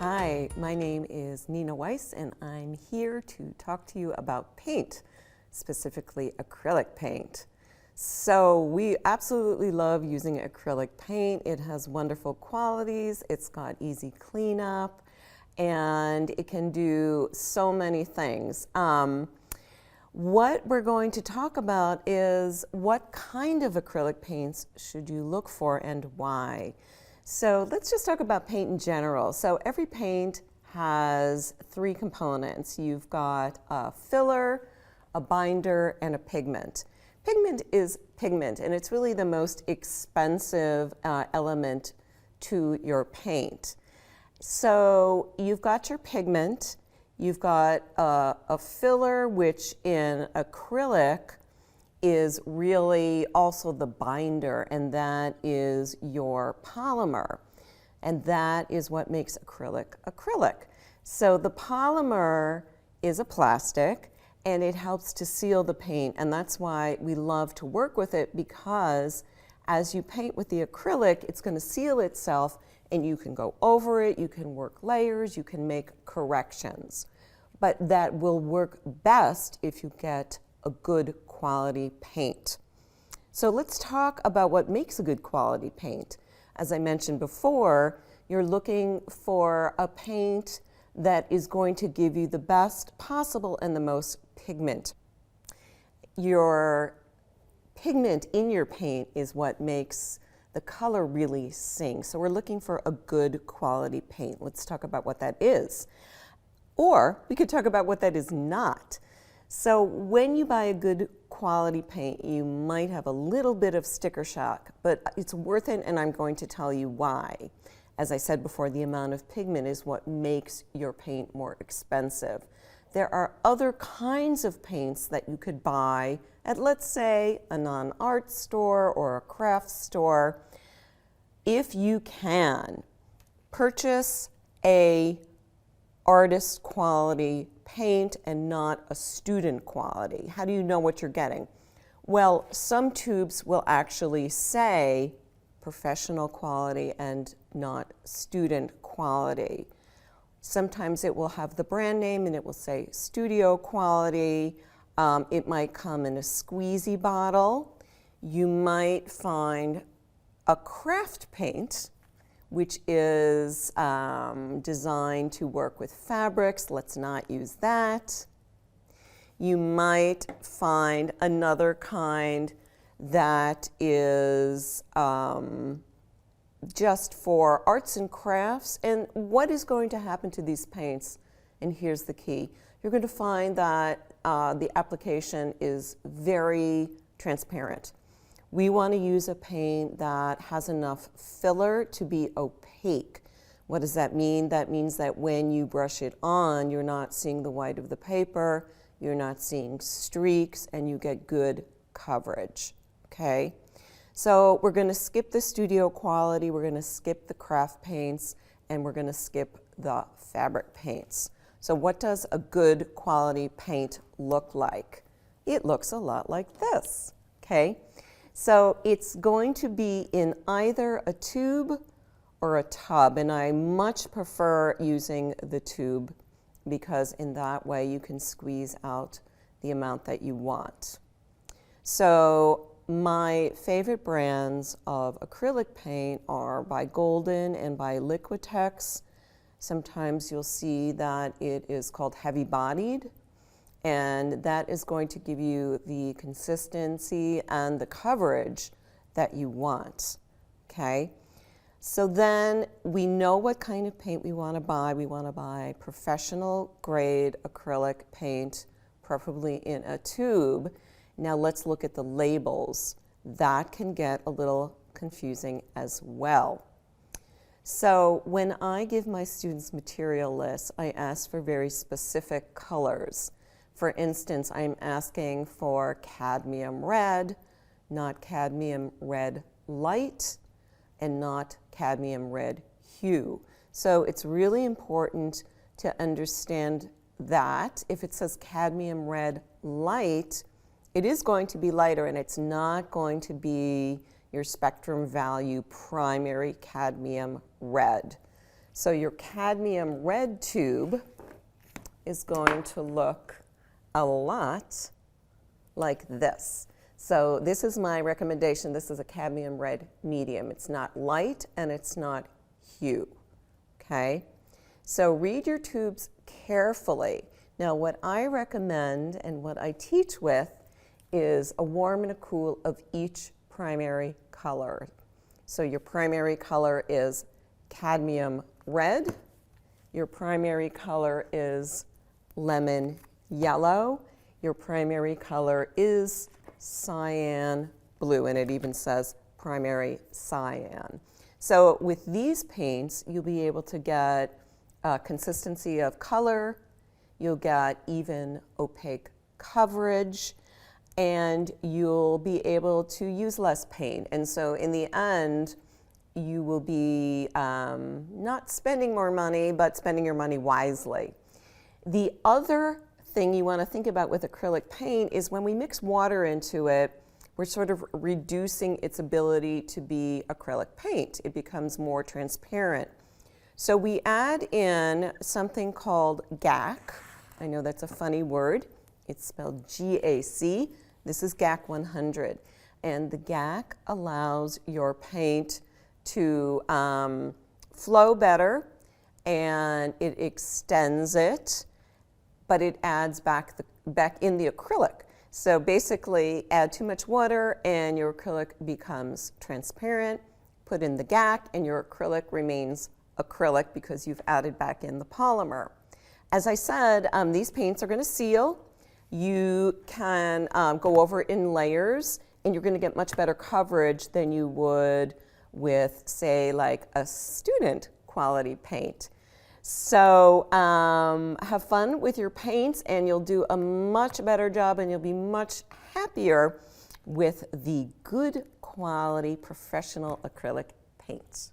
Hi, my name is Nina Weiss, and I'm here to talk to you about paint, specifically acrylic paint. So we absolutely love using acrylic paint. It has wonderful qualities, it's got easy cleanup, and it can do so many things. What we're going to talk about is what kind of acrylic paints should you look for and why. So let's just talk about paint in general. So every paint has three components. You've got a filler, a binder, and a pigment. Pigment is pigment, and it's really the most expensive element to your paint. So you've got your pigment, you've got a filler, which in acrylic is really also the binder, and that is your polymer. And that is what makes acrylic acrylic. So the polymer is a plastic, and it helps to seal the paint, and that's why we love to work with it, because as you paint with the acrylic, it's going to seal itself, and you can go over it, you can work layers, you can make corrections. But that will work best if you get a good quality paint. So let's talk about what makes a good quality paint. As I mentioned before, you're looking for a paint that is going to give you the best possible and the most pigment. Your pigment in your paint is what makes the color really sing. So we're looking for a good quality paint. Let's talk about what that is. Or we could talk about what that is not. So when you buy a good quality paint, you might have a little bit of sticker shock, but it's worth it, and I'm going to tell you why. As I said before, the amount of pigment is what makes your paint more expensive. There are other kinds of paints that you could buy at, let's say, a non-art store or a craft store. If you can, purchase a artist quality paint and not a student quality. How do you know what you're getting? Well, some tubes will actually say professional quality and not student quality. Sometimes it will have the brand name and it will say studio quality. It might come in a squeezy bottle. You might find a craft paint, which is designed to work with fabrics. Let's not use that. You might find another kind that is just for arts and crafts. And what is going to happen to these paints? And here's the key. You're going to find that the application is very transparent. We want to use a paint that has enough filler to be opaque. What does that mean? That means that when you brush it on, you're not seeing the white of the paper, you're not seeing streaks, and you get good coverage, okay? So we're going to skip the studio quality, we're going to skip the craft paints, and we're going to skip the fabric paints. So what does a good quality paint look like? It looks a lot like this, okay? So it's going to be in either a tube or a tub, and I much prefer using the tube because in that way you can squeeze out the amount that you want. So my favorite brands of acrylic paint are by Golden and by Liquitex. Sometimes you'll see that it is called heavy bodied, and that is going to give you the consistency and the coverage that you want, okay? So then we know what kind of paint we want to buy. We want to buy professional grade acrylic paint, preferably in a tube. Now let's look at the labels. That can get a little confusing as well. So when I give my students material lists, I ask for very specific colors. For instance, I'm asking for cadmium red, not cadmium red light, and not cadmium red hue. So it's really important to understand that if it says cadmium red light, it is going to be lighter, and it's not going to be your spectrum value primary cadmium red. So your cadmium red tube is going to look a lot like this. So this is my recommendation. This is a cadmium red medium. It's not light and it's not hue, okay? So read your tubes carefully. Now what I recommend and what I teach with is a warm and a cool of each primary color. So your primary color is cadmium red. Your primary color is lemon yellow. Your primary color is cyan blue, and it even says primary cyan. So with these paints, you'll be able to get consistency of color, you'll get even opaque coverage, and you'll be able to use less paint. And so in the end, you will be not spending more money, but spending your money wisely. The other thing you want to think about with acrylic paint is when we mix water into it, we're sort of reducing its ability to be acrylic paint. It becomes more transparent. So we add in something called GAC. I know that's a funny word. It's spelled G-A-C. This is GAC 100. And the GAC allows your paint to flow better, and it extends it, but it adds back in the acrylic. So basically, add too much water and your acrylic becomes transparent. Put in the GAC and your acrylic remains acrylic because you've added back in the polymer. As I said, these paints are going to seal. You can go over it in layers, and you're going to get much better coverage than you would with, say, like a student quality paint. So have fun with your paints, and you'll do a much better job, and you'll be much happier with the good quality professional acrylic paints.